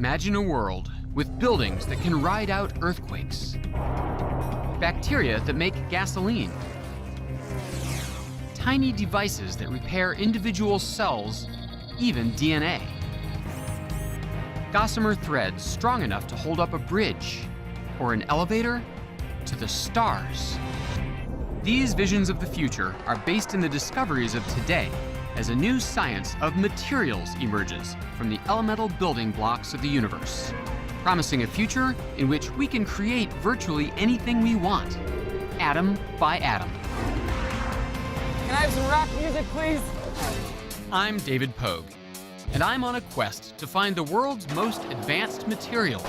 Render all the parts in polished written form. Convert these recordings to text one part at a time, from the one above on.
Imagine a world with buildings that can ride out earthquakes, bacteria that make gasoline, tiny devices that repair individual cells, even DNA, gossamer threads strong enough to hold up a bridge or an elevator to the stars. These visions of the future are based in the discoveries of today as a new science of materials emerges from the elemental building blocks of the universe, promising a future in which we can create virtually anything we want, atom by atom. Can I have some rock music, please? I'm David Pogue, and I'm on a quest to find the world's most advanced material,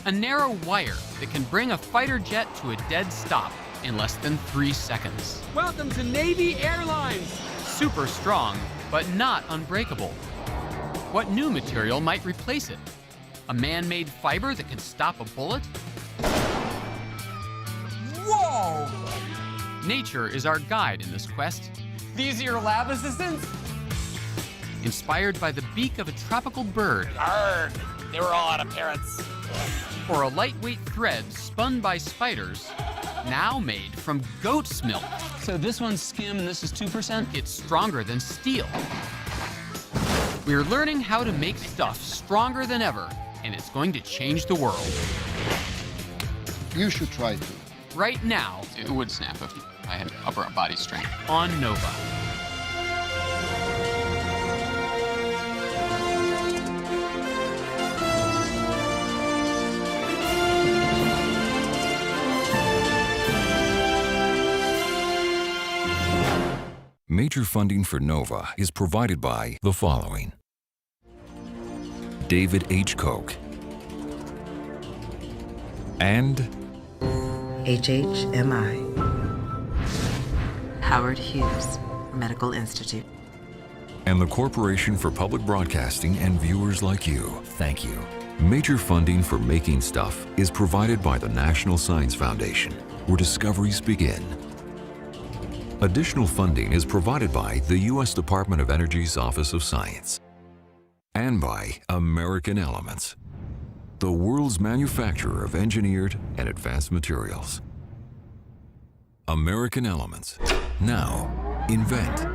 a narrow wire that can bring a fighter jet to a dead stop in less than 3 seconds. Welcome to Navy Airlines. Super strong, but not unbreakable. What new material might replace it? A man-made fiber that can stop a bullet? Whoa! Nature is our guide in this quest. These are your lab assistants? Inspired by the beak of a tropical bird. Arrgh, they were all out of parrots. Or a lightweight thread spun by spiders, now made from goat's milk. So this one's skim and this is 2%? It's stronger than steel. We're learning how to make stuff stronger than ever, and it's going to change the world. You should try to. Right now, It would snap if I had upper body strength. on Nova. Major funding for NOVA is provided by the following: David H. Koch and HHMI. Howard Hughes Medical Institute. the Corporation for Public Broadcasting and viewers like you. Thank you. Major funding for making stuff is provided by the National Science Foundation, where discoveries begin. Additional funding is provided by the U.S. Department of Energy's Office of Science and by American Elements, the world's manufacturer of engineered and advanced materials. American Elements. Now, invent.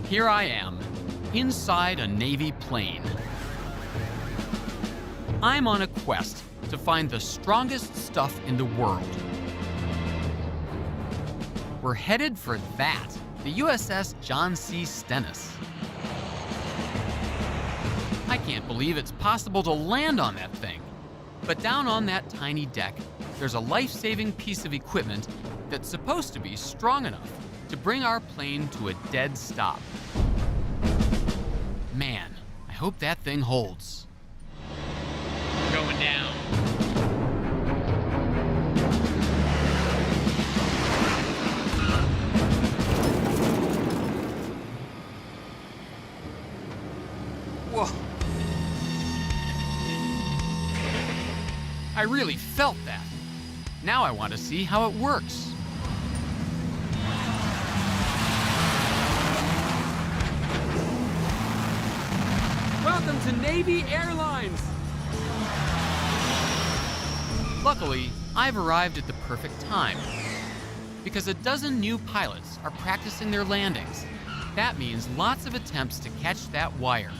Here I am, inside a Navy plane. I'm on a quest to find the strongest stuff in the world. We're headed for that, the USS John C. Stennis. I can't believe it's possible to land on that thing. But down on that tiny deck, there's a life-saving piece of equipment that's supposed to be strong enough to bring our plane to a dead stop. Man, I hope that thing holds. Going down. Whoa. I really felt that. Now I want to see how it works. Welcome to Navy Airlines. Luckily, I've arrived at the perfect time, because a dozen new pilots are practicing their landings. That means lots of attempts to catch that wire.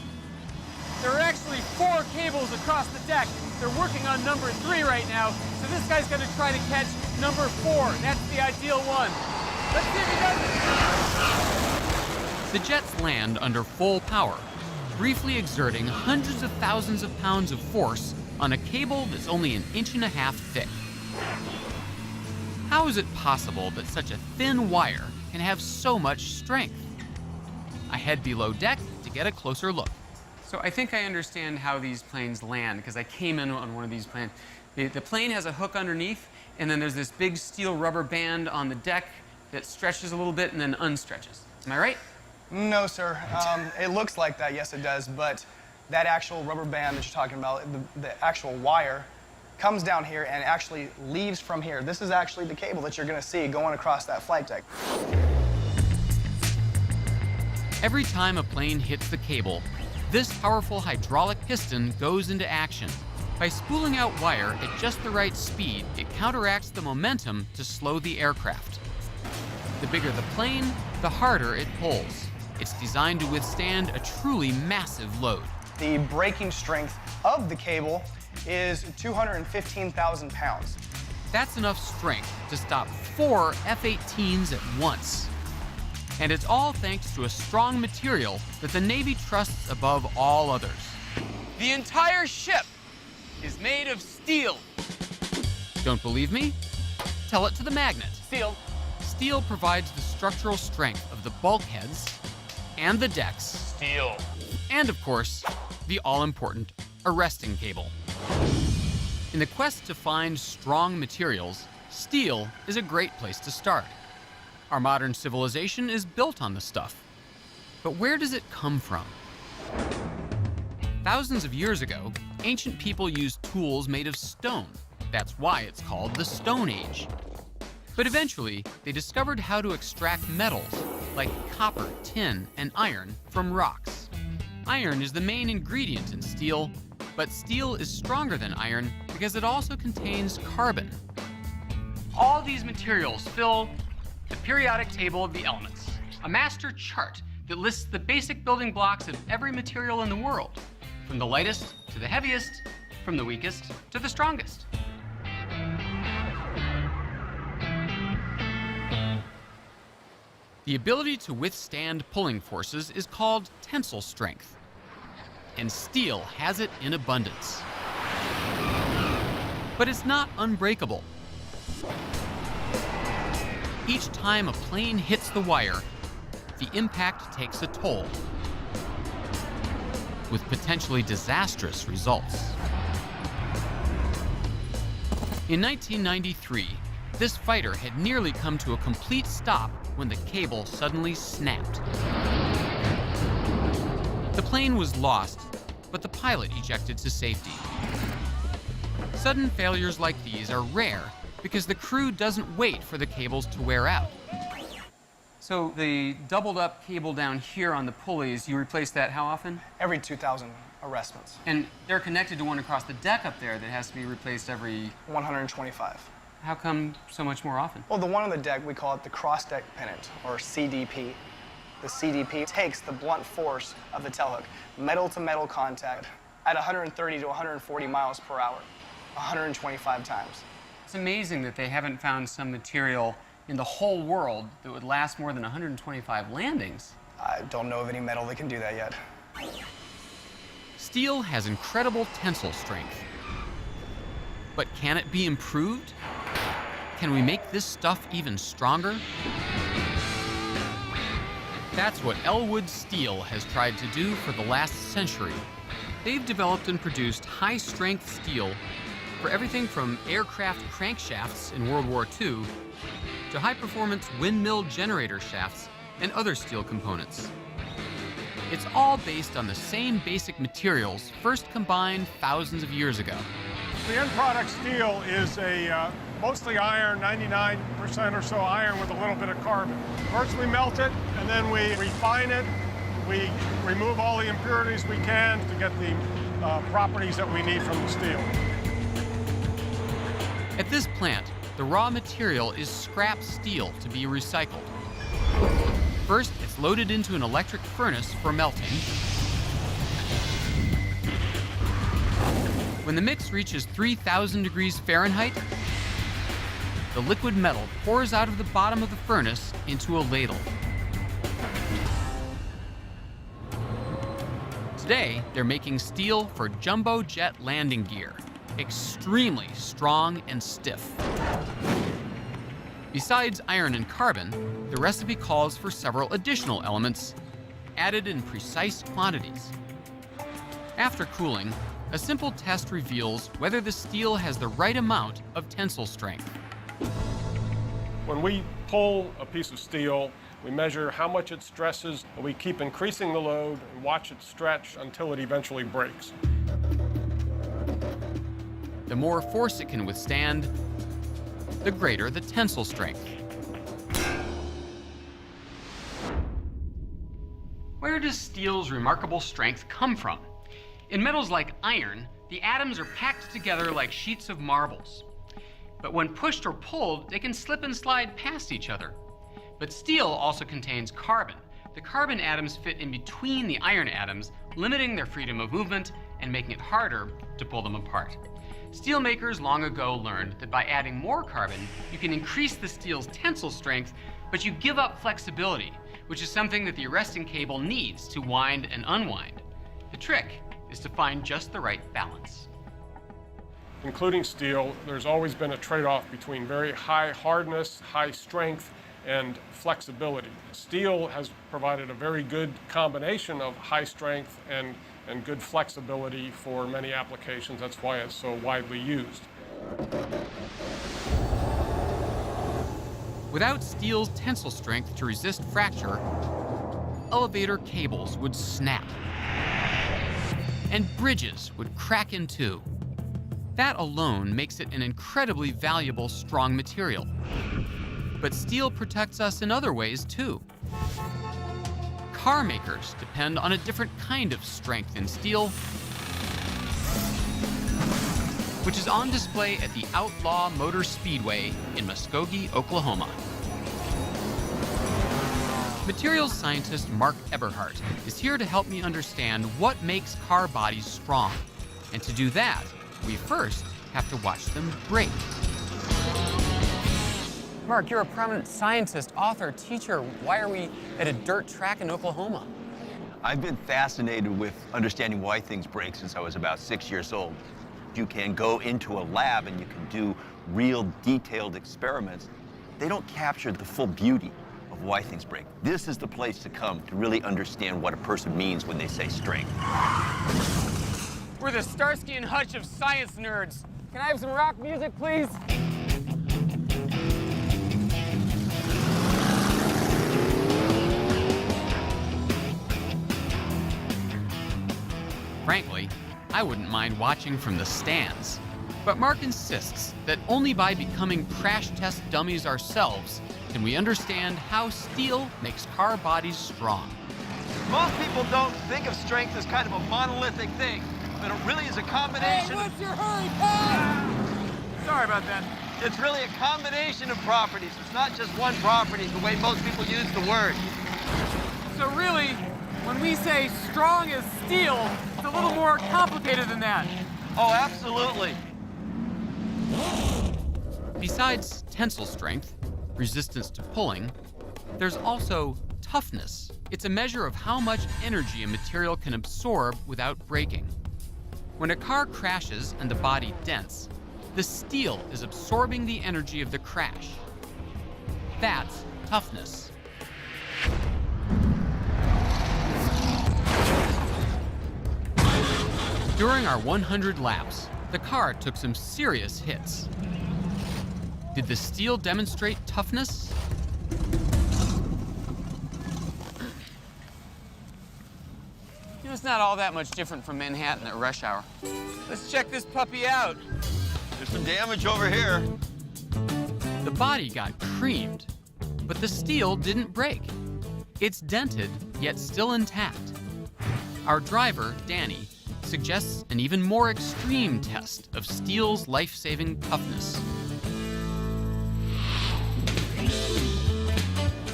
There are actually 4 cables across the deck. They're working on number 3 right now, so this guy's gonna try to catch number 4. That's the ideal one. Let's see if he does it. The jets land under full power, briefly exerting hundreds of thousands of pounds of force on a cable that's only 1.5 inches thick. How is it possible that such a thin wire can have so much strength? I head below deck to get a closer look. So I think I understand how these planes land, because I came in on one of these planes. The plane has a hook underneath, and then there's this big steel rubber band on the deck that stretches a little bit and then unstretches. Am I right? No, sir. It looks like that, yes it does, but that actual rubber band that you're talking about, the actual wire, comes down here and actually leaves from here. This is actually the cable that you're going to see going across that flight deck. Every time a plane hits the cable, this powerful hydraulic piston goes into action. By spooling out wire at just the right speed, it counteracts the momentum to slow the aircraft. The bigger the plane, the harder it pulls. It's designed to withstand a truly massive load. The braking strength of the cable is 215,000 pounds. That's enough strength to stop 4 F-18s at once. And it's all thanks to a strong material that the Navy trusts above all others. The entire ship is made of steel. Don't believe me? Tell it to the magnet. Steel. Steel provides the structural strength of the bulkheads and the decks. Steel. And of course, the all-important arresting cable. In the quest to find strong materials, steel is a great place to start. Our modern civilization is built on the stuff. But where does it come from? Thousands of years ago, ancient people used tools made of stone. That's why it's called the Stone Age. But eventually, they discovered how to extract metals, like copper, tin, and iron, from rocks. Iron is the main ingredient in steel, but steel is stronger than iron because it also contains carbon. All these materials fill the periodic table of the elements, a master chart that lists the basic building blocks of every material in the world, from the lightest to the heaviest, from the weakest to the strongest. The ability to withstand pulling forces is called tensile strength, and steel has it in abundance. But it's not unbreakable. Each time a plane hits the wire, the impact takes a toll, with potentially disastrous results. In 1993, this fighter had nearly come to a complete stop when the cable suddenly snapped. The plane was lost, but the pilot ejected to safety. Sudden failures like these are rare because the crew doesn't wait for the cables to wear out. So the doubled up cable down here on the pulleys, you replace that how often? Every 2,000 arrestments. And they're connected to one across the deck up there that has to be replaced every... 125. How come so much more often? Well, the one on the deck, we call it the cross-deck pennant, or CDP. The CDP takes the blunt force of the tailhook, metal-to-metal contact, at 130 to 140 miles per hour, 125 times. It's amazing that they haven't found some material in the whole world that would last more than 125 landings. I don't know of any metal that can do that yet. Steel has incredible tensile strength. But can it be improved? Can we make this stuff even stronger? That's what Elwood Steel has tried to do for the last century. They've developed and produced high-strength steel for everything from aircraft crankshafts in World War II to high-performance windmill generator shafts and other steel components. It's all based on the same basic materials first combined thousands of years ago. The end product steel is a mostly iron, 99% or so iron with a little bit of carbon. First we melt it, and then we refine it. We remove all the impurities we can to get the properties that we need from the steel. At this plant, the raw material is scrap steel to be recycled. First, it's loaded into an electric furnace for melting. When the mix reaches 3,000 degrees Fahrenheit, the liquid metal pours out of the bottom of the furnace into a ladle. Today, they're making steel for jumbo jet landing gear, extremely strong and stiff. Besides iron and carbon, the recipe calls for several additional elements added in precise quantities. After cooling, a simple test reveals whether the steel has the right amount of tensile strength. When we pull a piece of steel, we measure how much it stresses, and we keep increasing the load and watch it stretch until it eventually breaks. The more force it can withstand, the greater the tensile strength. does steel's remarkable strength come from? In metals like iron, the atoms are packed together like sheets of marbles. But when pushed or pulled, they can slip and slide past each other. But steel also contains carbon. The carbon atoms fit in between the iron atoms, limiting their freedom of movement and making it harder to pull them apart. Steelmakers long ago learned that by adding more carbon, you can increase the steel's tensile strength, but you give up flexibility, which is something that the arresting cable needs to wind and unwind. The trick is to find just the right balance. Including steel, there's always been a trade-off between very high hardness, high strength, and flexibility. Steel has provided a very good combination of high strength and good flexibility for many applications. That's why it's so widely used. Without steel's tensile strength to resist fracture, elevator cables would snap, and bridges would crack in two. That alone makes it an incredibly valuable, strong material. But steel protects us in other ways, too. Car makers depend on a different kind of strength in steel, which is on display at the Outlaw Motor Speedway in Muskogee, Oklahoma. Materials scientist Mark Eberhardt is here to help me understand what makes car bodies strong. And to do that, we first have to watch them break. Mark, you're a prominent scientist, author, teacher. Why are we at a dirt track in Oklahoma? I've been fascinated with understanding why things break since I was about 6 years old. You can go into a lab and you can do real detailed experiments. They don't capture the full beauty of why things break. This is the place to come to really understand what a person means when they say strength. We're the Starsky and Hutch of science nerds. Can I have some rock music, please? Frankly, I wouldn't mind watching from the stands. But Mark insists that only by becoming crash test dummies ourselves can we understand how steel makes car bodies strong. Most people don't think of strength as kind of a monolithic thing, but it really is a combination. Hey, what's your hurry, pal? Sorry about that. It's really a combination of properties. It's not just one property, the way most people use the word. So really, when we say strong as steel, it's a little more complicated than that. Oh, absolutely. Besides tensile strength, resistance to pulling, there's also toughness. It's a measure of how much energy a material can absorb without breaking. When a car crashes and the body dents, the steel is absorbing the energy of the crash. That's toughness. During our 100 laps, the car took some serious hits. Did the steel demonstrate toughness? You know, it's not all that much different from Manhattan at rush hour. Let's check this puppy out. There's some damage over here. The body got creamed, but the steel didn't break. It's dented, yet still intact. Our driver, Danny, suggests an even more extreme test of steel's life-saving toughness.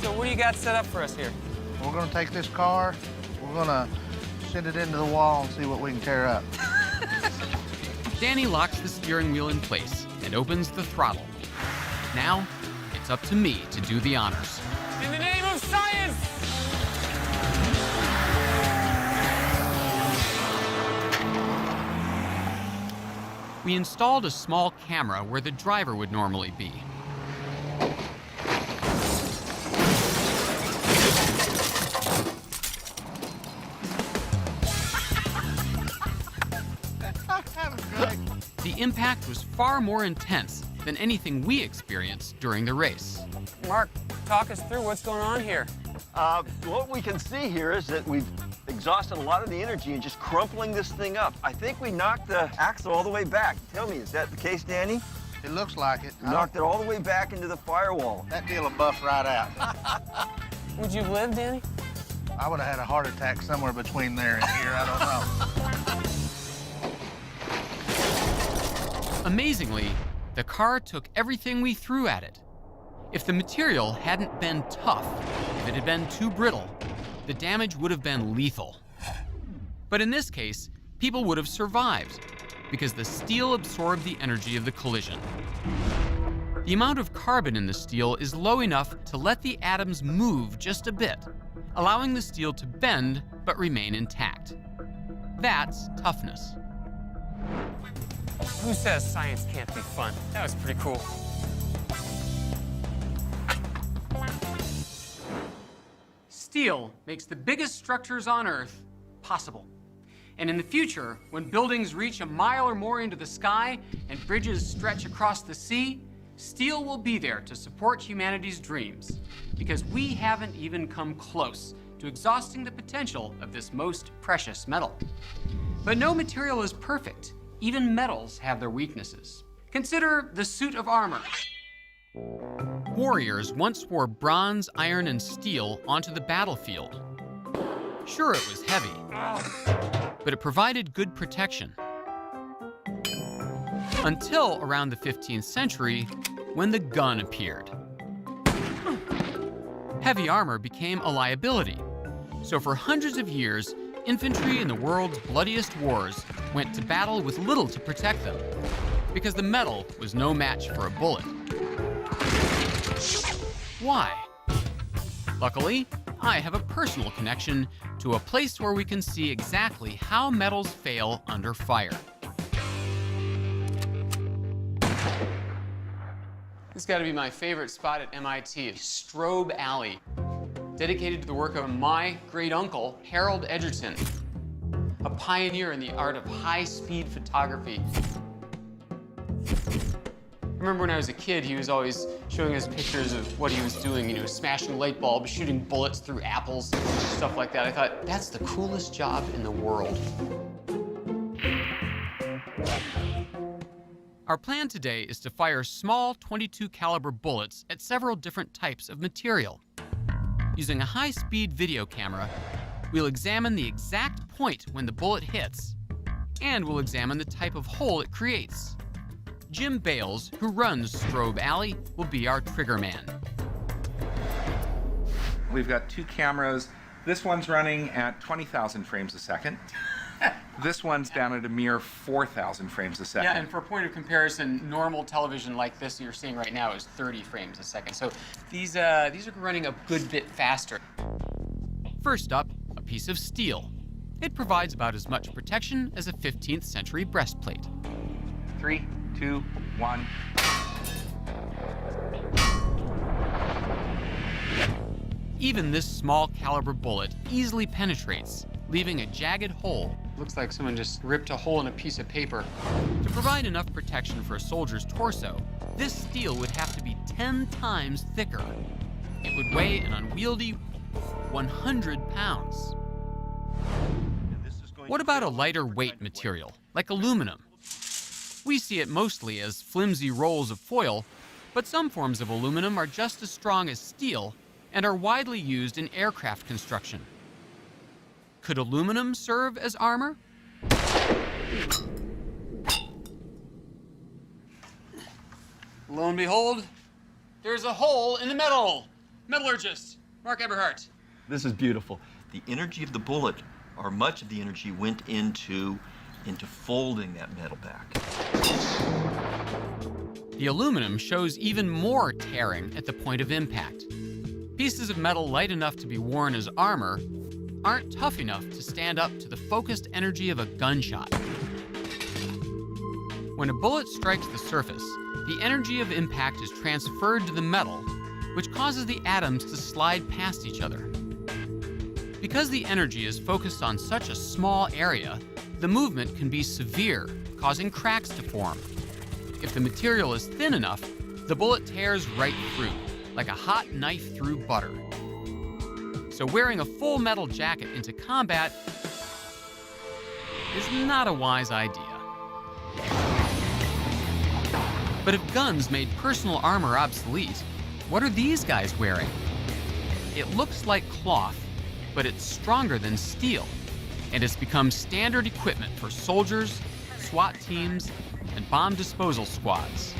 So what do you got set up for us here? We're gonna take this car, we're gonna send it into the wall and see what we can tear up. Danny locks the steering wheel in place and opens the throttle. Now, it's up to me to do the honors. In the name of science! We installed a small camera where the driver would normally be. The impact was far more intense than anything we experienced during the race. Mark, talk us through what's going on here. What we can see here is that we've exhausted a lot of the energy in just crumpling this thing up. I think we knocked the axle all the way back. Tell me, is that the case, Danny? It looks like it. Knocked it all the way back into the firewall. That deal will buff right out. Would you live, Danny? I would have had a heart attack somewhere between there and here, I don't know. Amazingly, the car took everything we threw at it. If the material hadn't been tough, if it had been too brittle, the damage would have been lethal. But in this case, people would have survived because the steel absorbed the energy of the collision. The amount of carbon in the steel is low enough to let the atoms move just a bit, allowing the steel to bend but remain intact. That's toughness. Who says science can't be fun? That was pretty cool. Steel makes the biggest structures on Earth possible. And in the future, when buildings reach a mile or more into the sky and bridges stretch across the sea, steel will be there to support humanity's dreams, because we haven't even come close to exhausting the potential of this most precious metal. But no material is perfect. Even metals have their weaknesses. Consider the suit of armor. Warriors once wore bronze, iron, and steel onto the battlefield. Sure, it was heavy, but it provided good protection. Until around the 15th century, when the gun appeared. Heavy armor became a liability. So for hundreds of years, infantry in the world's bloodiest wars went to battle with little to protect them, because the metal was no match for a bullet. Why? Luckily, I have a personal connection to a place where we can see exactly how metals fail under fire. This has got to be my favorite spot at MIT, Strobe Alley, dedicated to the work of my great uncle, Harold Edgerton, a pioneer in the art of high-speed photography. I remember when I was a kid, he was always showing us pictures of what he was doing, you know, smashing light bulbs, shooting bullets through apples, stuff like that. I thought, that's the coolest job in the world. Our plan today is to fire small .22 caliber bullets at several different types of material. Using a high-speed video camera, we'll examine the exact point when the bullet hits, and we'll examine the type of hole it creates. Jim Bales, who runs Strobe Alley, will be our trigger man. We've got two cameras. This one's running at 20,000 frames a second. This one's down at a mere 4,000 frames a second. Yeah, and for a point of comparison, normal television like this you're seeing right now is 30 frames a second. So these are running a good bit faster. First up, a piece of steel. It provides about as much protection as a 15th century breastplate. 3, 2, 1. Even this small caliber bullet easily penetrates, leaving a jagged hole. Looks like someone just ripped a hole in a piece of paper. To provide enough protection for a soldier's torso, this steel would have to be 10 times thicker. It would weigh an unwieldy 100 pounds. What about a lighter weight material, like aluminum? We see it mostly as flimsy rolls of foil, but some forms of aluminum are just as strong as steel and are widely used in aircraft construction. Could aluminum serve as armor? Lo and behold, there's a hole in the metal. Metallurgist, Mark Eberhardt. This is beautiful. The energy of the bullet, or much of the energy, went into folding that metal back. The aluminum shows even more tearing at the point of impact. Pieces of metal light enough to be worn as armor aren't tough enough to stand up to the focused energy of a gunshot. When a bullet strikes the surface, the energy of impact is transferred to the metal, which causes the atoms to slide past each other. Because the energy is focused on such a small area, the movement can be severe, causing cracks to form. If the material is thin enough, the bullet tears right through, like a hot knife through butter. So wearing a full metal jacket into combat is not a wise idea. But if guns made personal armor obsolete, what are these guys wearing? It looks like cloth, but it's stronger than steel, and it's become standard equipment for soldiers, SWAT teams, and bomb disposal squads.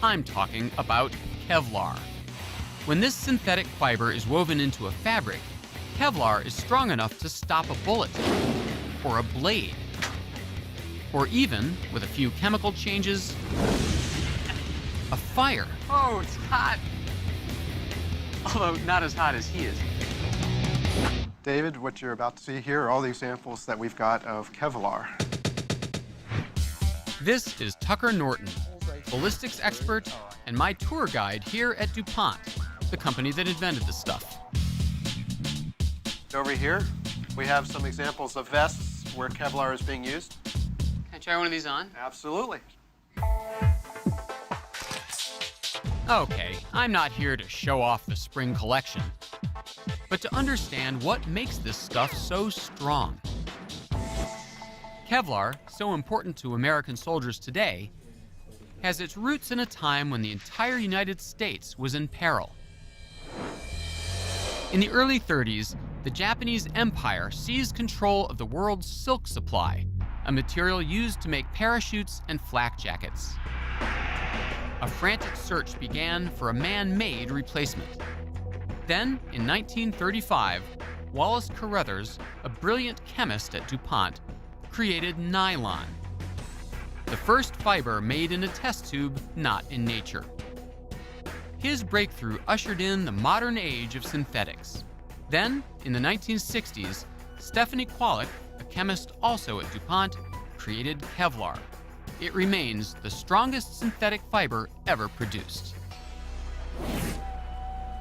I'm talking about Kevlar. When this synthetic fiber is woven into a fabric, Kevlar is strong enough to stop a bullet, or a blade, or even, with a few chemical changes, a fire. Oh, it's hot. Although not as hot as he is. David, what you're about to see here are all the examples that we've got of Kevlar. This is Tucker Norton, ballistics expert and my tour guide here at DuPont, the company that invented this stuff. Over here, we have some examples of vests where Kevlar is being used. Can I try one of these on? Absolutely. Okay, I'm not here to show off the spring collection, but to understand what makes this stuff so strong. Kevlar, so important to American soldiers today, has its roots in a time when the entire United States was in peril. In the early 30s, the Japanese Empire seized control of the world's silk supply, a material used to make parachutes and flak jackets. A frantic search began for a man-made replacement. Then, in 1935, Wallace Carruthers, a brilliant chemist at DuPont, created nylon, the first fiber made in a test tube, not in nature. His breakthrough ushered in the modern age of synthetics. Then, in the 1960s, Stephanie Kwolek, a chemist also at DuPont, created Kevlar. It remains the strongest synthetic fiber ever produced.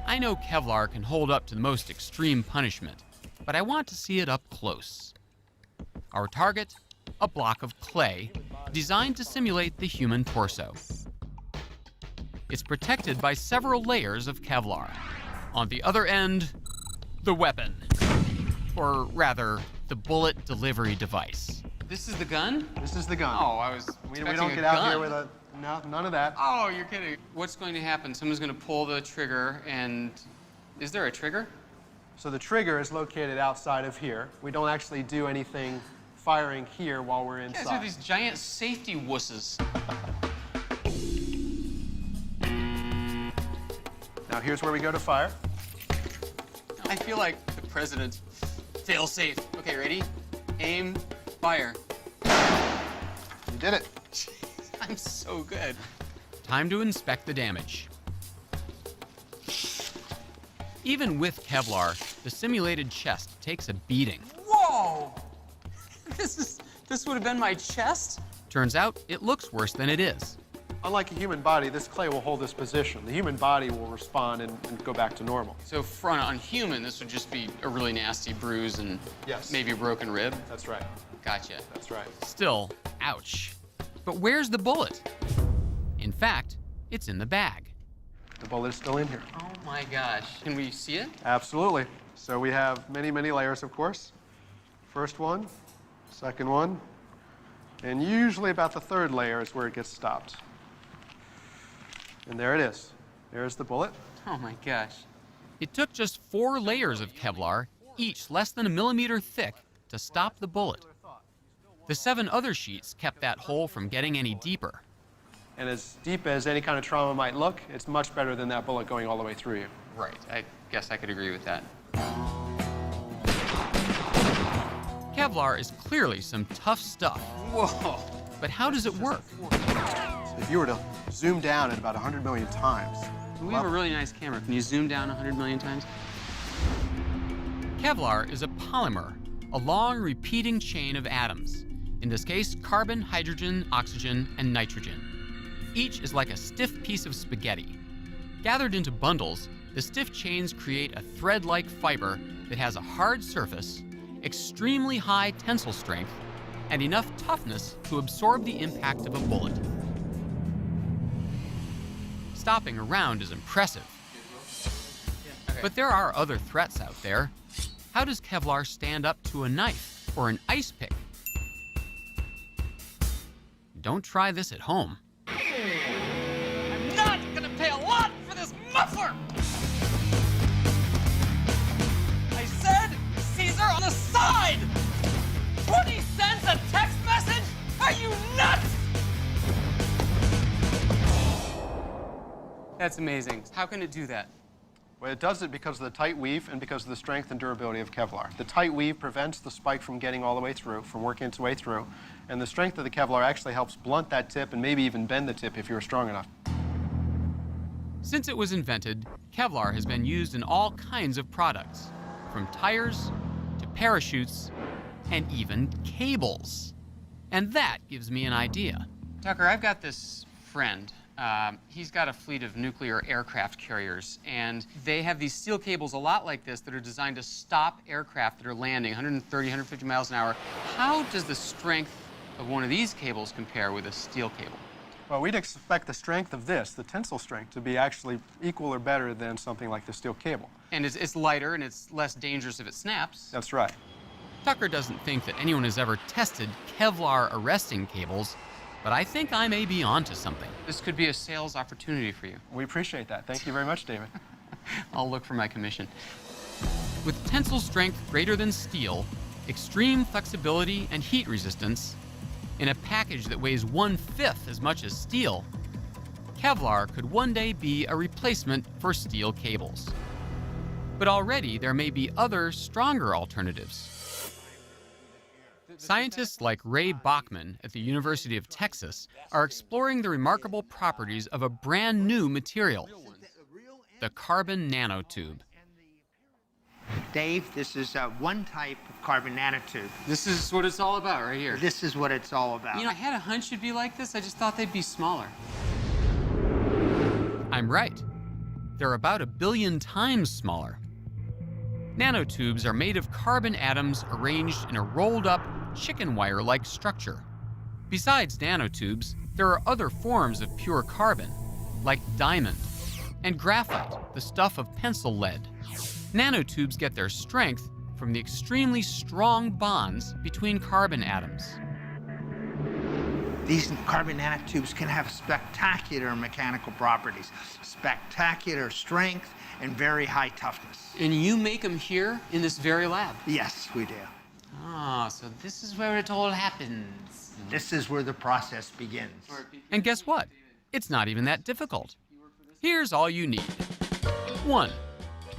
I know Kevlar can hold up to the most extreme punishment, but I want to see it up close. Our target, a block of clay designed to simulate the human torso. It's protected by several layers of Kevlar. On the other end, the weapon, or rather, the bullet delivery device. This is the gun? This is the gun. Oh, I was We expecting don't a get out gun. here with a, no, none of that. Oh, you're kidding. What's going to happen? Someone's going to pull the trigger and... Is there a trigger? So the trigger is located outside of here. We don't actually do anything firing here while we're You guys inside. are these giant safety wusses. Now here's where we go to fire. I feel like the president. Fail safe. Okay, ready? Aim, fire. You did it. Jeez, I'm so good. Time to inspect the damage. Even with Kevlar, the simulated chest takes a beating. Whoa! This would have been my chest? Turns out, it looks worse than it is. Unlike a human body, this clay will hold this position. The human body will respond and go back to normal. So on human, this would just be a really nasty bruise and Yes. maybe a broken rib? That's right. Gotcha. That's right. Still, ouch. But where's the bullet? In fact, it's in the bag. The bullet is still in here. Oh my gosh. Can we see it? Absolutely. So we have many, many layers, of course. First one, second one, and usually about the third layer is where it gets stopped. And there it is. There's the bullet. Oh my gosh. It took just 4 layers of Kevlar, each less than a millimeter thick, to stop the bullet. The 7 other sheets kept that hole from getting any deeper. And as deep as any kind of trauma might look, it's much better than that bullet going all the way through you. Right. I guess I could agree with that. Kevlar is clearly some tough stuff. Whoa. But how does it work? If you were to zoom down at about 100 million times. We have a really nice camera. Can you zoom down 100 million times? Kevlar is a polymer, a long repeating chain of atoms. In this case, carbon, hydrogen, oxygen, and nitrogen. Each is like a stiff piece of spaghetti. Gathered into bundles, the stiff chains create a thread-like fiber that has a hard surface, extremely high tensile strength, and enough toughness to absorb the impact of a bullet. Stopping a round is impressive. But there are other threats out there. How does Kevlar stand up to a knife or an ice pick? Don't try this at home. I'm not gonna pay a lot for this muffler! That's amazing. How can it do that? Well, it does it because of the tight weave and because of the strength and durability of Kevlar. The tight weave prevents the spike from getting all the way through, from working its way through, and the strength of the Kevlar actually helps blunt that tip and maybe even bend the tip if you're strong enough. Since it was invented, Kevlar has been used in all kinds of products, from tires to parachutes and even cables. And that gives me an idea. Tucker, I've got this friend. He's got a fleet of nuclear aircraft carriers, and they have these steel cables a lot like this that are designed to stop aircraft that are landing 130, 150 miles an hour. How does the strength of one of these cables compare with a steel cable? Well, we'd expect the strength of this, the tensile strength, to be actually equal or better than something like the steel cable. And it's lighter and it's less dangerous if it snaps. That's right. Tucker doesn't think that anyone has ever tested Kevlar arresting cables, but I think I may be onto something. This could be a sales opportunity for you. We appreciate that. Thank you very much, David. I'll look for my commission. With tensile strength greater than steel, extreme flexibility and heat resistance, in a package that weighs 1/5 as much as steel, Kevlar could one day be a replacement for steel cables. But already there may be other, stronger alternatives. Scientists like Ray Bachman at the University of Texas are exploring the remarkable properties of a brand new material, the carbon nanotube. Dave, this is one type of carbon nanotube. This is what it's all about right here. This is what it's all about. You know, I had a hunch it'd be like this. I just thought they'd be smaller. I'm right. They're about 1 billion times smaller. Nanotubes are made of carbon atoms arranged in a rolled-up chicken wire-like structure. Besides nanotubes, there are other forms of pure carbon, like diamond, and graphite, the stuff of pencil lead. Nanotubes get their strength from the extremely strong bonds between carbon atoms. These carbon nanotubes can have spectacular mechanical properties, spectacular strength, and very high toughness. And you make them here in this very lab? Yes, we do. Ah, so this is where it all happens. This is where the process begins. And guess what? It's not even that difficult. Here's all you need. 1.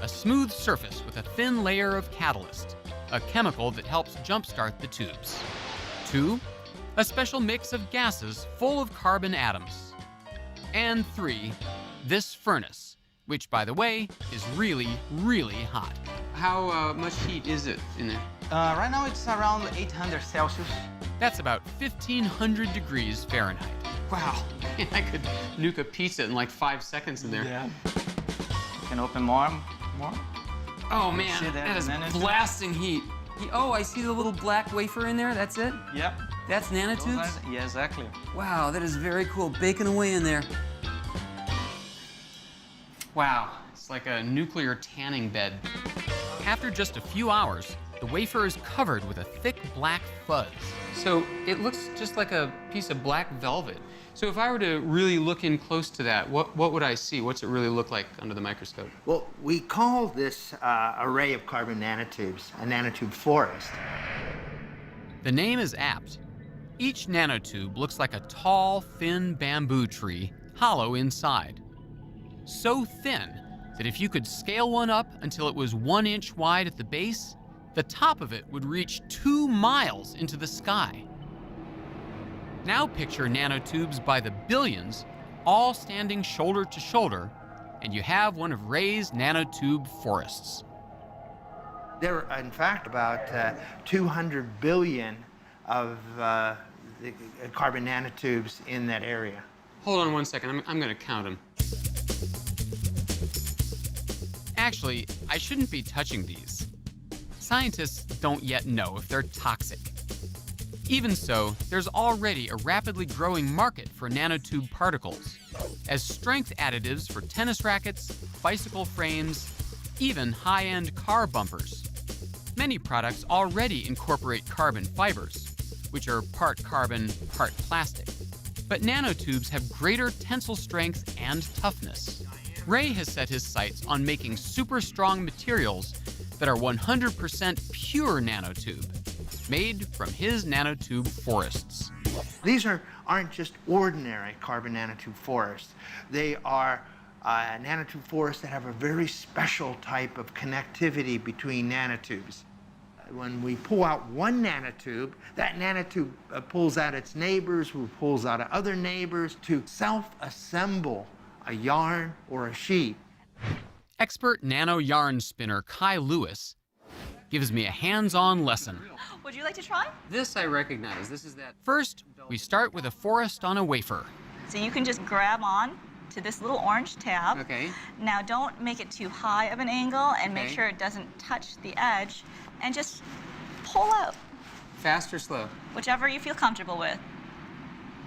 A smooth surface with a thin layer of catalyst, a chemical that helps jumpstart the tubes. 2. A special mix of gases full of carbon atoms. And 3. This furnace, which, by the way, is really, really hot. How much heat is it in there? Right now it's around 800 Celsius. That's about 1,500 degrees Fahrenheit. Wow, I could nuke a pizza in like 5 seconds in there. Yeah. You can open more. Oh man, that is blasting heat. Oh, I see the little black wafer in there, that's it? Yep. That's nanotubes? Yeah, exactly. Wow, that is very cool, baking away in there. Wow, it's like a nuclear tanning bed. After just a few hours, the wafer is covered with a thick black fuzz. So it looks just like a piece of black velvet. So if I were to really look in close to that, what would I see? What's it really look like under the microscope? Well, we call this array of carbon nanotubes a nanotube forest. The name is apt. Each nanotube looks like a tall, thin bamboo tree, hollow inside. So thin that if you could scale one up until it was 1 inch wide at the base, the top of it would reach 2 miles into the sky. Now picture nanotubes by the billions, all standing shoulder to shoulder, and you have one of Ray's nanotube forests. There are, in fact, about 200 billion of the carbon nanotubes in that area. Hold on 1 second, I'm gonna count them. Actually, I shouldn't be touching these. Scientists don't yet know if they're toxic. Even so, there's already a rapidly growing market for nanotube particles as strength additives for tennis rackets, bicycle frames, even high-end car bumpers. Many products already incorporate carbon fibers, which are part carbon, part plastic. But nanotubes have greater tensile strength and toughness. Ray has set his sights on making super strong materials that are 100% pure nanotube, made from his nanotube forests. These aren't just ordinary carbon nanotube forests. They are nanotube forests that have a very special type of connectivity between nanotubes. When we pull out one nanotube, that nanotube pulls out its neighbors, who pulls out other neighbors to self-assemble a yarn or a sheet. Expert nano yarn spinner Kai Lewis gives me a hands-on lesson. Would you like to try? This I recognize. This is that. First, we start with a forest on a wafer. So you can just grab on to this little orange tab. Okay. Now don't make it too high of an angle and make Okay. sure it doesn't touch the edge, and just pull out, Fast or slow? whichever you feel comfortable with.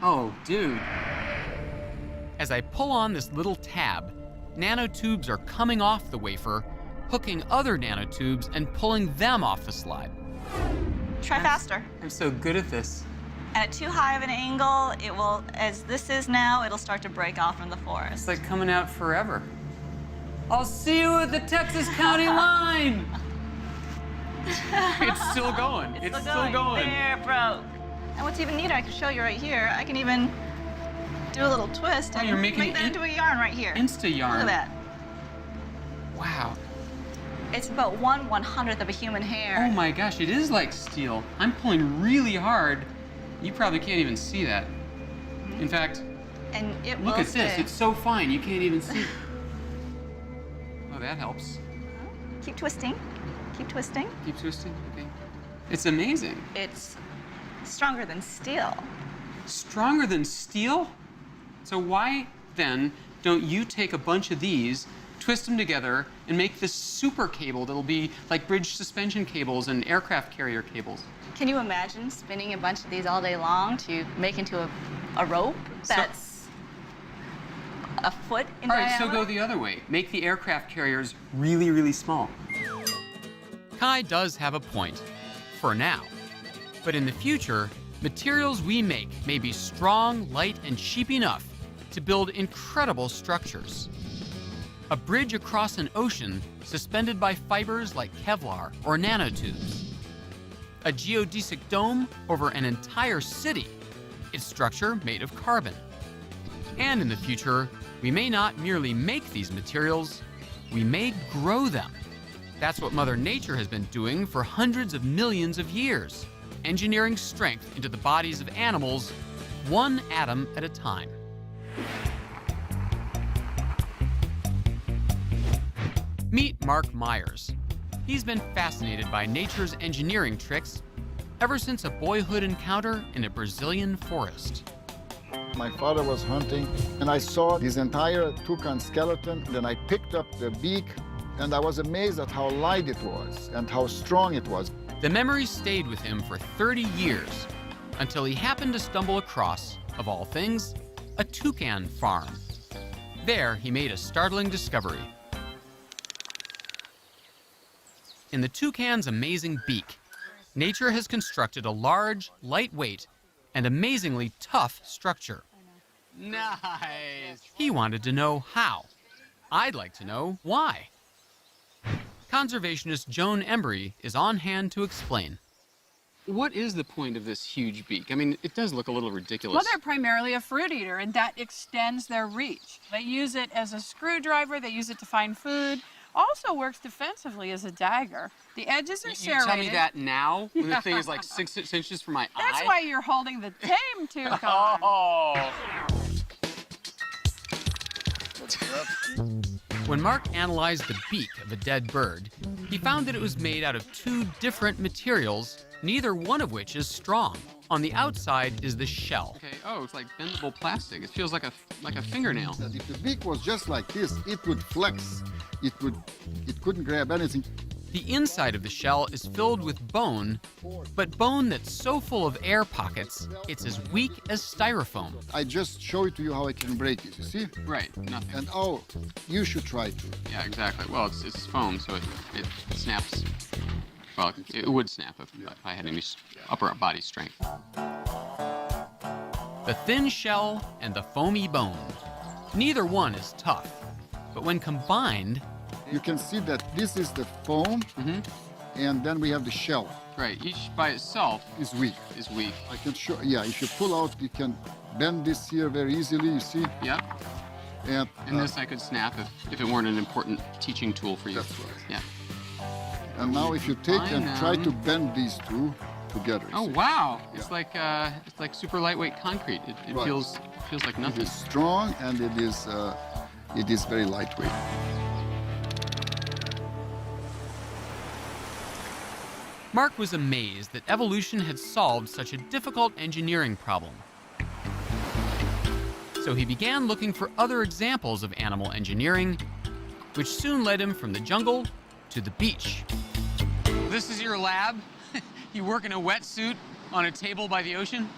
Oh, dude. As I pull on this little tab, nanotubes are coming off the wafer, hooking other nanotubes and pulling them off the slide. Try faster. I'm so good at this. And at too high of an angle, it will, as this is now, it'll start to break off from the forest. It's like coming out forever. I'll see you at the Texas County line. It's still going. It's still going. There, bro. And what's even neater, I can show you right here. I can even do a little twist and you're making make that into a yarn right here. Insta-yarn. Look at that. Wow. It's about 1/100th of a human hair. Oh my gosh, it is like steel. I'm pulling really hard. You probably can't even see that. In fact, And it look will at this. stay. It's so fine, you can't even see. Oh, that helps. Keep twisting. Keep twisting. Keep twisting. Okay. It's amazing. It's stronger than steel. Stronger than steel? So why then don't you take a bunch of these, twist them together, and make this super cable that'll be like bridge suspension cables and aircraft carrier cables? Can you imagine spinning a bunch of these all day long to make into a rope that's a foot in All right, diameter? so go the other way. Make the aircraft carriers really, really small. Kai does have a point, for now. But in the future, materials we make may be strong, light, and cheap enough to build incredible structures. A bridge across an ocean suspended by fibers like Kevlar or nanotubes. A geodesic dome over an entire city, its structure made of carbon. And in the future, we may not merely make these materials, we may grow them. That's what Mother Nature has been doing for hundreds of millions of years, engineering strength into the bodies of animals, one atom at a time. Meet Mark Myers. He's been fascinated by nature's engineering tricks ever since a boyhood encounter in a Brazilian forest. My father was hunting, and I saw this entire toucan skeleton. Then I picked up the beak, and I was amazed at how light it was and how strong it was. The memory stayed with him for 30 years until he happened to stumble across, of all things, a toucan farm. There, he made a startling discovery. In the toucan's amazing beak, nature has constructed a large, lightweight, and amazingly tough structure. Nice. He wanted to know how. I'd like to know why. Conservationist Joan Embry is on hand to explain. What is the point of this huge beak? I mean, it does look a little ridiculous. Well, they're primarily a fruit eater, and that extends their reach. They use it as a screwdriver. They use it to find food. Also works defensively as a dagger. The edges are You serrated. tell me that now, when the thing is like 6 inches from my eye? That's why you're holding the tame toucan. Oh. When Mark analyzed the beak of a dead bird, he found that it was made out of two different materials, neither one of which is strong. On the outside is the shell. Okay. Oh, it's like bendable plastic. It feels like a fingernail. If the beak was just like this, it would flex. It couldn't grab anything. The inside of the shell is filled with bone, but bone that's so full of air pockets, it's as weak as styrofoam. I just show it to you how I can break it, you see? Right, nothing. And oh, you should try to. Yeah, exactly. Well, it's foam, so it snaps. Well, it would snap if I had any upper body strength. The thin shell and the foamy bone. Neither one is tough, but when combined, you can see that this is the foam, and then we have the shell. Right, each by itself is weak. I can show, yeah, if you pull out, you can bend this here very easily, you see? Yeah. And, And this I could snap if it weren't an important teaching tool for you. That's right. Yeah. and now if you take and Line try them. to bend these two together. Oh see? wow! Yeah. It's like super lightweight concrete. It Right. feels like It nothing. is strong and it is very lightweight. Mark was amazed that evolution had solved such a difficult engineering problem. So he began looking for other examples of animal engineering, which soon led him from the jungle to the beach. This is your lab? You work in a wetsuit on a table by the ocean?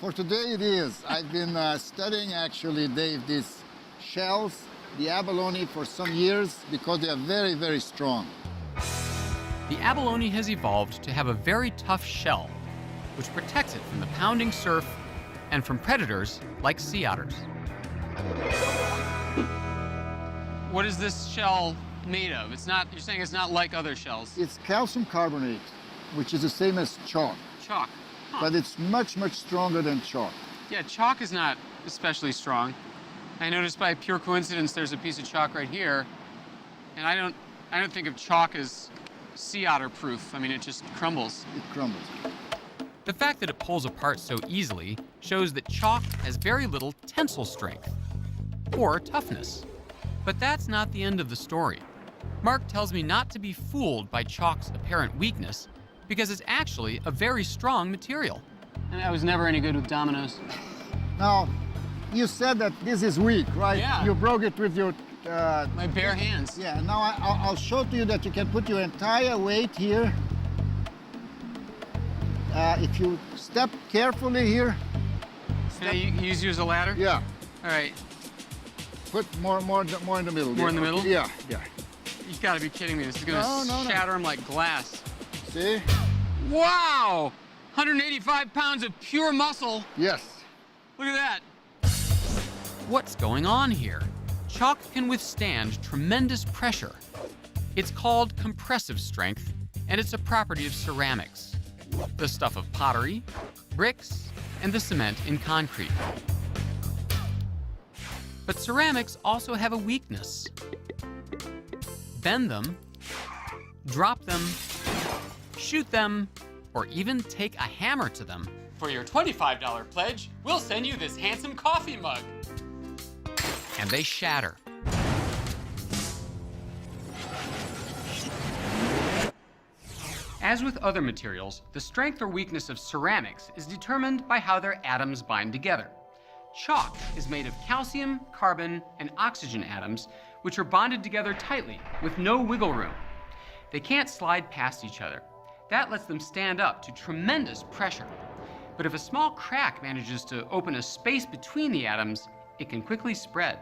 For today it is. I've been studying actually, Dave, these shells, the abalone, for some years because they are very, very strong. The abalone has evolved to have a very tough shell, which protects it from the pounding surf and from predators like sea otters. What is this shell made of? You're saying it's not like other shells. It's calcium carbonate, which is the same as chalk, Chalk. Huh. but it's much, much stronger than chalk. Yeah, chalk is not especially strong. I noticed by pure coincidence there's a piece of chalk right here, and I don't think of chalk as sea otter proof. I mean, it just crumbles. It crumbles. The fact that it pulls apart so easily shows that chalk has very little tensile strength or toughness. But that's not the end of the story. Mark tells me not to be fooled by chalk's apparent weakness because it's actually a very strong material. And I was never any good with dominoes. Now, you said that this is weak, right? Yeah. You broke it with your... My bare hands. Yeah, now I'll show to you that you can put your entire weight here. If you step carefully here. Can I use you as a ladder? Yeah. All right. Put more in the middle. More in the middle? Yeah, yeah. You've got to be kidding me. This is going to No. shatter them like glass. See? Wow! 185 pounds of pure muscle. Yes. Look at that. What's going on here? Chalk can withstand tremendous pressure. It's called compressive strength, and it's a property of ceramics, the stuff of pottery, bricks, and the cement in concrete. But ceramics also have a weakness. Bend them, drop them, shoot them, or even take a hammer to them. For your $25 pledge, we'll send you this handsome coffee mug. And they shatter. As with other materials, the strength or weakness of ceramics is determined by how their atoms bind together. Chalk is made of calcium, carbon, and oxygen atoms, which are bonded together tightly with no wiggle room. They can't slide past each other. That lets them stand up to tremendous pressure. But if a small crack manages to open a space between the atoms, it can quickly spread.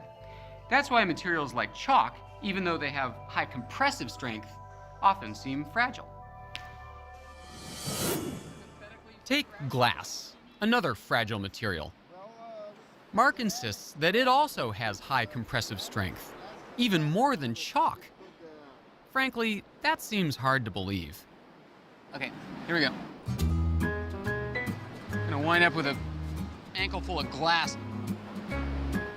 That's why materials like chalk, even though they have high compressive strength, often seem fragile. Take glass, another fragile material. Mark insists that it also has high compressive strength, even more than chalk. Frankly, that seems hard to believe. Okay, here we go. Gonna wind up with an ankle full of glass.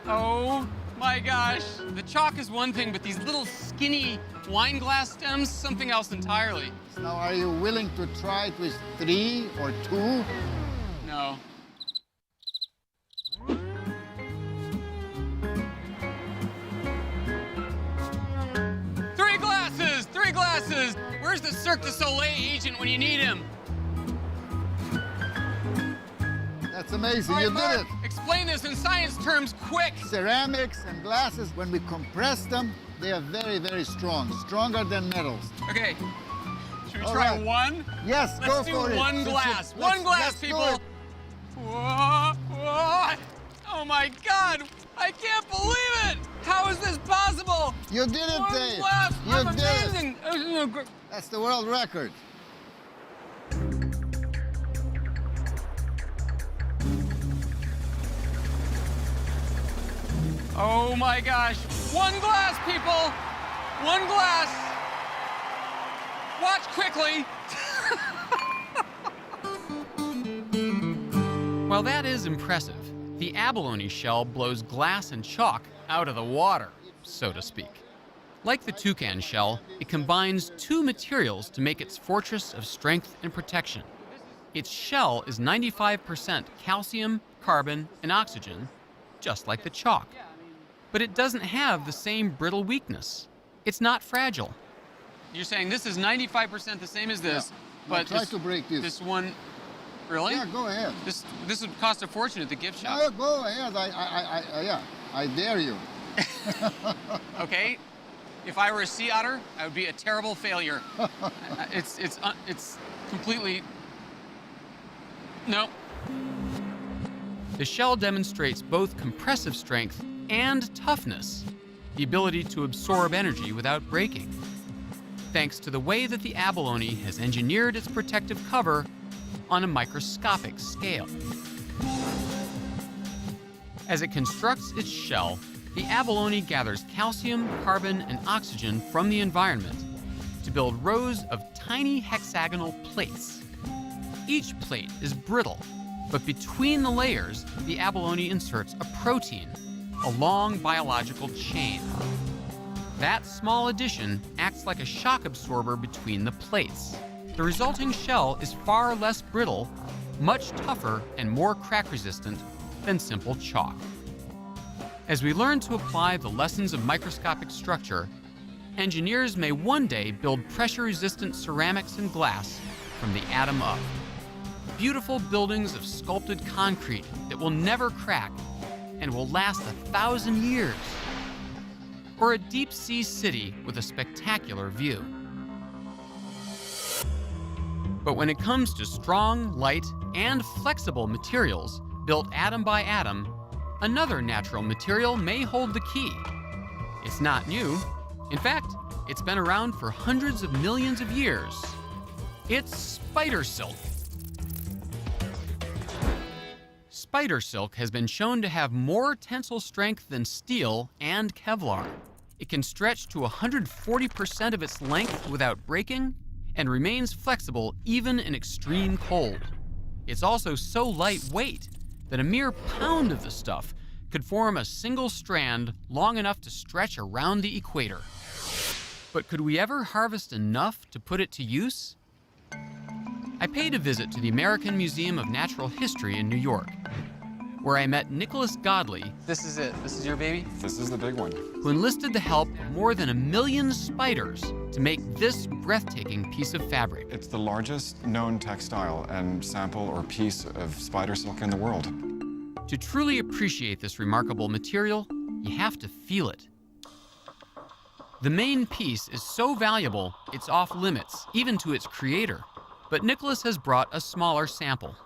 Oh my gosh. The chalk is one thing, but these little skinny wine glass stems, something else entirely. Now, are you willing to try it with 3 or 2? No. Three glasses! Where's the Cirque du Soleil agent when you need him? That's amazing, All right, you Mark, did it. explain this in science terms quick. Ceramics and glasses, when we compress them, they are very, very strong, stronger than metals. Okay, should we All try right. one? Yes, Let's go do for it. one glass. One glass, let's do people. it. Whoa, whoa. Oh my God, I can't believe it. How is this possible? You did it, One Dave. glass. You I'm did it. amazing. That's the world record. Oh my gosh. One glass, people. One glass. Watch quickly. While that is impressive, The abalone shell blows glass and chalk out of the water, so to speak. Like the toucan shell, it combines two materials to make its fortress of strength and protection. Its shell is 95% calcium, carbon, and oxygen, just like the chalk. But it doesn't have the same brittle weakness. It's not fragile. You're saying this is 95% the same as this, but try to break this. This one, really? Yeah, go ahead. This would cost a fortune at the gift shop. No, go ahead. I dare you. Okay. If I were a sea otter, I would be a terrible failure. It's completely. No. The shell demonstrates both compressive strength and toughness, the ability to absorb energy without breaking, thanks to the way that the abalone has engineered its protective cover on a microscopic scale. As it constructs its shell, the abalone gathers calcium, carbon, and oxygen from the environment to build rows of tiny hexagonal plates. Each plate is brittle, but between the layers, the abalone inserts a protein, a long biological chain. That small addition acts like a shock absorber between the plates. The resulting shell is far less brittle, much tougher, and more crack-resistant than simple chalk. As we learn to apply the lessons of microscopic structure, engineers may one day build pressure-resistant ceramics and glass from the atom up. Beautiful buildings of sculpted concrete that will never crack and will last 1,000 years. Or a deep-sea city with a spectacular view. But when it comes to strong, light, and flexible materials built atom by atom, another natural material may hold the key. It's not new. In fact, it's been around for hundreds of millions of years. It's spider silk. Spider silk has been shown to have more tensile strength than steel and Kevlar. It can stretch to 140% of its length without breaking and remains flexible even in extreme cold. It's also so lightweight that a mere pound of the stuff could form a single strand long enough to stretch around the equator. But could we ever harvest enough to put it to use? I paid a visit to the American Museum of Natural History in New York, where I met Nicholas Godley. This is it. This is your baby? This is the big one. Who enlisted the help of more than 1 million spiders to make this breathtaking piece of fabric. It's the largest known textile and sample or piece of spider silk in the world. To truly appreciate this remarkable material, you have to feel it. The main piece is so valuable, it's off limits, even to its creator. But Nicholas has brought a smaller sample.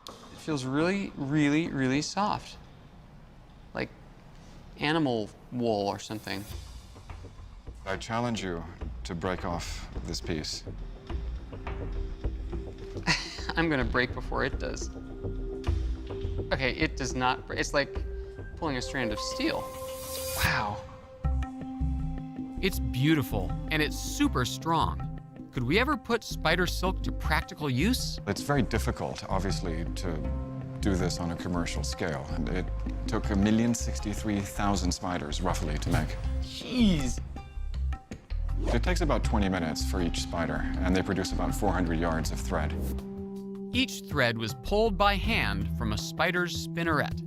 It feels really, really, really soft. Like animal wool or something. I challenge you to break off this piece. I'm gonna break before it does. Okay, it does not break. It's like pulling a strand of steel. Wow. It's beautiful, and it's super strong. Could we ever put spider silk to practical use? It's very difficult, obviously, to do this on a commercial scale. And it took 1,063,000 spiders, roughly, to make. Jeez. It takes about 20 minutes for each spider, and they produce about 400 yards of thread. Each thread was pulled by hand from a spider's spinneret.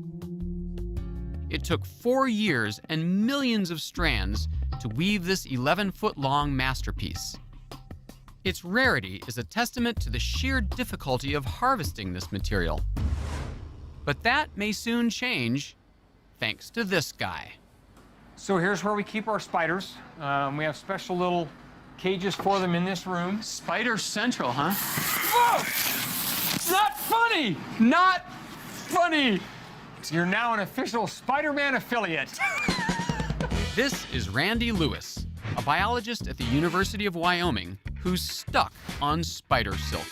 It took 4 years and millions of strands to weave this 11-foot-long masterpiece. Its rarity is a testament to the sheer difficulty of harvesting this material. But that may soon change, thanks to this guy. So here's where we keep our spiders. We have special little cages for them in this room. Spider Central, huh? Whoa! Not funny! Not funny! You're now an official Spider-Man affiliate. This is Randy Lewis, a biologist at the University of Wyoming who's stuck on spider silk.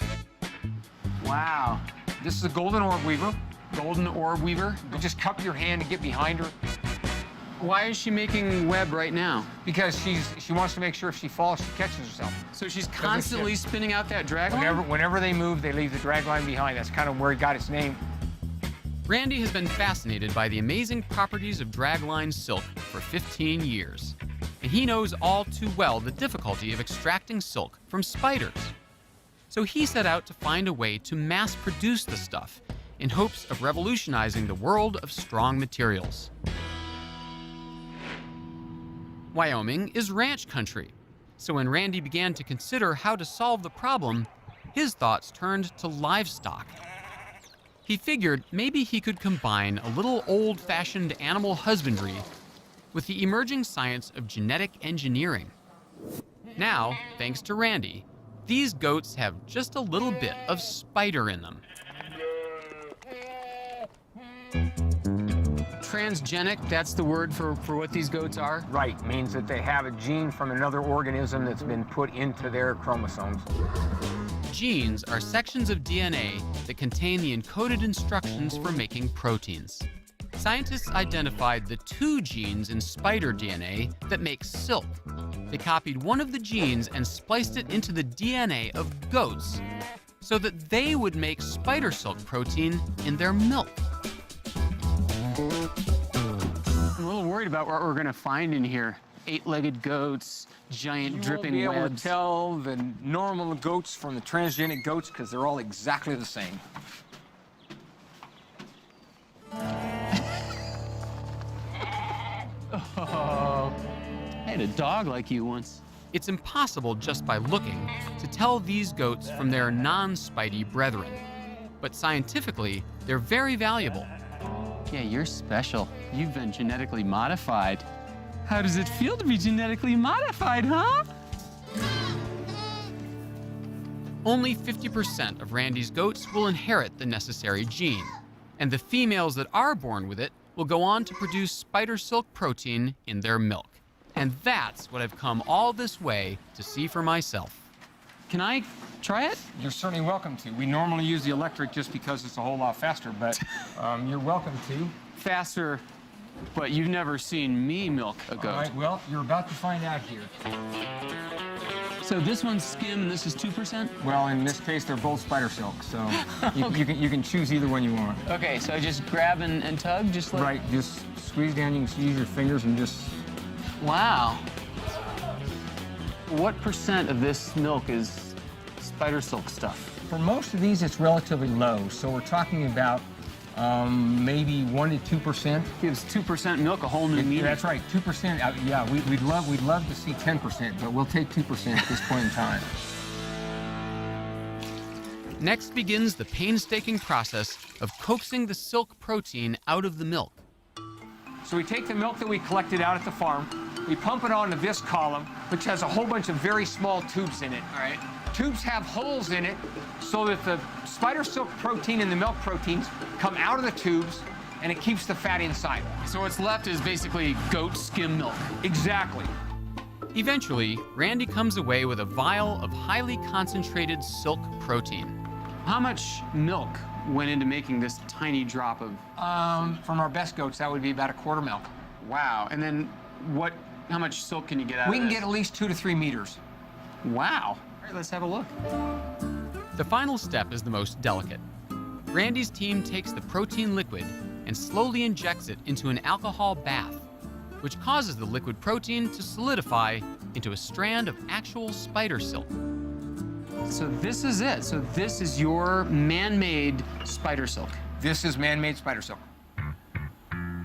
Wow. This is a golden orb weaver. Golden orb weaver. You just cup your hand and get behind her. Why is she making web right now? Because she wants to make sure if she falls, she catches herself. So she's constantly spinning out that drag line? Whenever they move, they leave the drag line behind. That's kind of where it got its name. Randy has been fascinated by the amazing properties of dragline silk for 15 years, and he knows all too well the difficulty of extracting silk from spiders. So he set out to find a way to mass produce the stuff in hopes of revolutionizing the world of strong materials. Wyoming is ranch country, so when Randy began to consider how to solve the problem, his thoughts turned to livestock. He figured maybe he could combine a little old-fashioned animal husbandry with the emerging science of genetic engineering. Now, thanks to Randy, these goats have just a little bit of spider in them. Transgenic, that's the word for what these goats are? Right, means that they have a gene from another organism that's been put into their chromosomes. Genes are sections of DNA that contain the encoded instructions for making proteins. Scientists identified the 2 genes in spider DNA that make silk. They copied one of the genes and spliced it into the DNA of goats so that they would make spider silk protein in their milk. I'm a little worried about what we're going to find in here. 8-legged goats, giant dripping You won't be able webs. to tell the normal goats from the transgenic goats because they're all exactly the same. Oh, I had a dog like you once. It's impossible just by looking to tell these goats from their non-spidey brethren. But scientifically, they're very valuable. Yeah, you're special. You've been genetically modified. How does it feel to be genetically modified, huh? Only 50% of Randy's goats will inherit the necessary gene, and the females that are born with it will go on to produce spider silk protein in their milk. And that's what I've come all this way to see for myself. Can I try it? You're certainly welcome to. We normally use the electric just because it's a whole lot faster, but you're welcome to. Faster, but you've never seen me milk a goat. All right, well, you're about to find out here. So this one's skim and this is 2%? Well, in this case, they're both spider silk, so you can choose either one you want. Okay, so I just grab and tug, just like... Right, just squeeze down. You can use your fingers and just... Wow. What percent of this milk is spider silk stuff? For most of these, it's relatively low, so we're talking about maybe 1 to 2%. Gives 2% milk a whole new meaning. That's right, 2%. Yeah, we'd love to see 10%, but we'll take 2% at this point in time. Next begins the painstaking process of coaxing the silk protein out of the milk. So we take the milk that we collected out at the farm, we pump it onto this column, which has a whole bunch of very small tubes in it. All right. Tubes have holes in it so that the spider silk protein and the milk proteins come out of the tubes and it keeps the fat inside. So what's left is basically goat skim milk. Exactly. Eventually, Randy comes away with a vial of highly concentrated silk protein. How much milk went into making this tiny drop of... From our best goats, that would be about a quart of milk. Wow. And then how much silk can you get out of We can this? get at least 2 to 3 meters. Wow. All right, let's have a look. The final step is the most delicate. Randy's team takes the protein liquid and slowly injects it into an alcohol bath, which causes the liquid protein to solidify into a strand of actual spider silk. So this is it. So this is your man-made spider silk. This is man-made spider silk.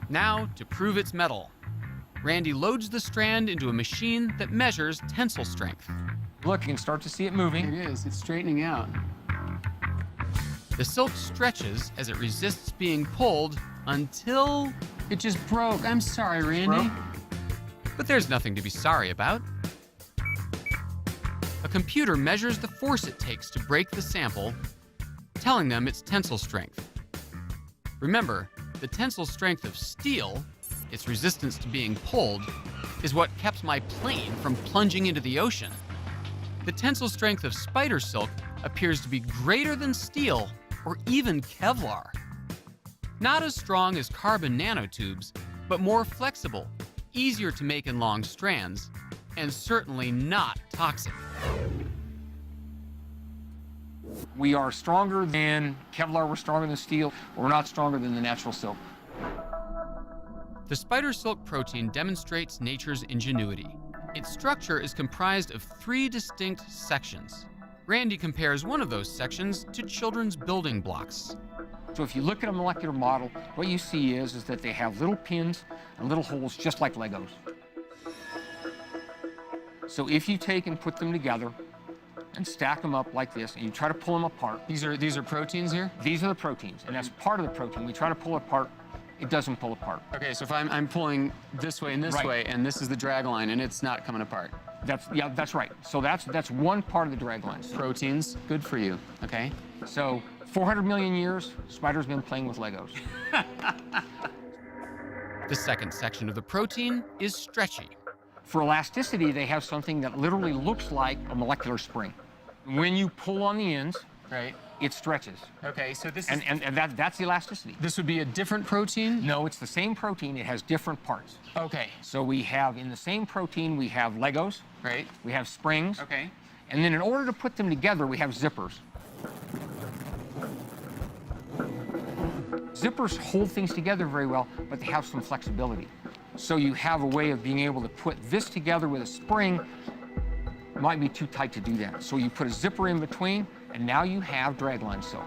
Now, to prove its mettle, Randy loads the strand into a machine that measures tensile strength. Look, you can start to see it moving. It is. It's straightening out. The silk stretches as it resists being pulled until it just broke. I'm sorry, Randy. But there's nothing to be sorry about. A computer measures the force it takes to break the sample, telling them its tensile strength. Remember, the tensile strength of steel, its resistance to being pulled, is what kept my plane from plunging into the ocean. The tensile strength of spider silk appears to be greater than steel or even Kevlar. Not as strong as carbon nanotubes, but more flexible, easier to make in long strands, and certainly not toxic. We are stronger than Kevlar, we're stronger than steel, we're not stronger than the natural silk. The spider silk protein demonstrates nature's ingenuity. Its structure is comprised of 3 distinct sections. Randy compares one of those sections to children's building blocks. So if you look at a molecular model, what you see is that they have little pins and little holes just like Legos. So if you take and put them together and stack them up like this, and you try to pull them apart. These are proteins here? These are the proteins, and that's part of the protein. We try to pull it apart, it doesn't pull apart. Okay, so if I'm pulling this way and this way, and this is the drag line, and it's not coming apart. That's right. So that's one part of the drag line. Proteins, good for you, okay? So 400 million years, spiders been playing with Legos. The second section of the protein is stretchy. For elasticity, they have something that literally looks like a molecular spring. When you pull on the ends, right, it stretches. Okay, so this and that's the elasticity. This would be a different protein? No, it's the same protein. It has different parts. Okay. So we have, in the same protein, we have Legos. Right. We have springs. Okay. And then in order to put them together, we have zippers. Zippers hold things together very well, but they have some flexibility. So you have a way of being able to put this together with a spring. It might be too tight to do that. So you put a zipper in between, and now you have dragline silk.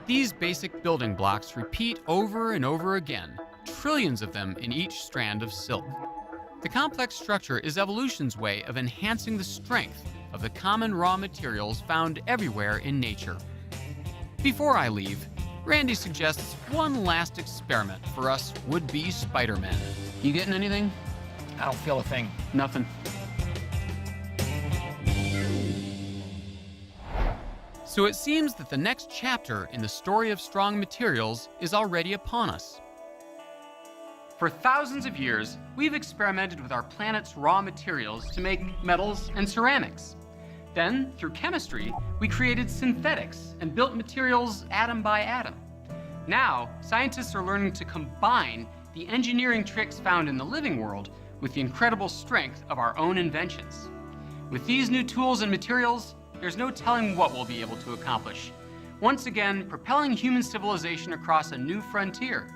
These basic building blocks repeat over and over again, trillions of them in each strand of silk. The complex structure is evolution's way of enhancing the strength of the common raw materials found everywhere in nature. Before I leave, Randy suggests one last experiment for us would-be Spider-Men. You getting anything? I don't feel a thing. Nothing. So it seems that the next chapter in the story of strong materials is already upon us. For thousands of years, we've experimented with our planet's raw materials to make metals and ceramics. Then, through chemistry, we created synthetics and built materials atom by atom. Now, scientists are learning to combine the engineering tricks found in the living world with the incredible strength of our own inventions. With these new tools and materials, there's no telling what we'll be able to accomplish. Once again, propelling human civilization across a new frontier,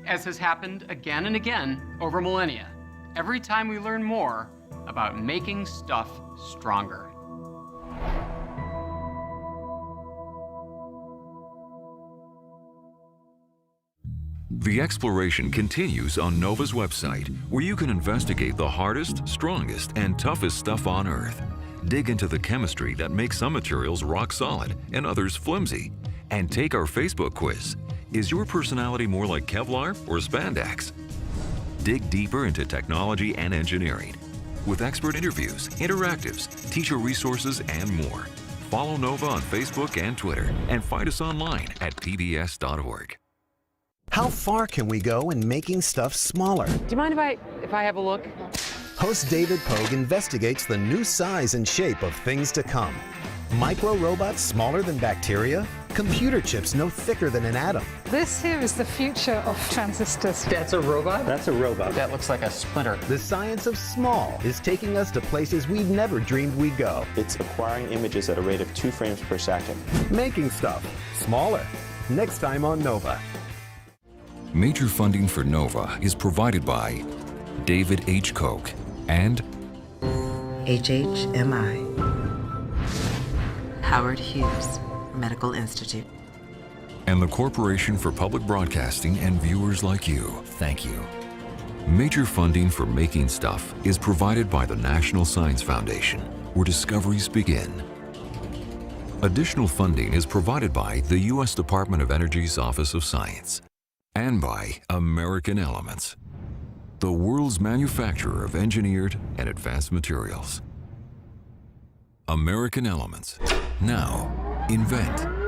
as has happened again and again over millennia, every time we learn more about making stuff stronger. The exploration continues on NOVA's website, where you can investigate the hardest, strongest, and toughest stuff on Earth. Dig into the chemistry that makes some materials rock solid and others flimsy. And take our Facebook quiz. Is your personality more like Kevlar or spandex? Dig deeper into technology and engineering with expert interviews, interactives, teacher resources, and more. Follow NOVA on Facebook and Twitter, and find us online at pbs.org. How far can we go in making stuff smaller? Do you mind if I have a look? Host David Pogue investigates the new size and shape of things to come. Micro robots smaller than bacteria? Computer chips no thicker than an atom. This here is the future of transistors. That's a robot? That's a robot. That looks like a splinter. The science of small is taking us to places we've never dreamed we'd go. It's acquiring images at a rate of 2 frames per second. Making stuff smaller. Next time on NOVA. Major funding for NOVA is provided by David H. Koch and HHMI. Howard Hughes Medical Institute. and the Corporation for Public Broadcasting and viewers like you. Thank you. Major funding for making stuff is provided by the National Science Foundation, where discoveries begin. Additional funding is provided by the U.S. Department of Energy's Office of Science and by American Elements, the world's manufacturer of engineered and advanced materials. American Elements. Now, invent.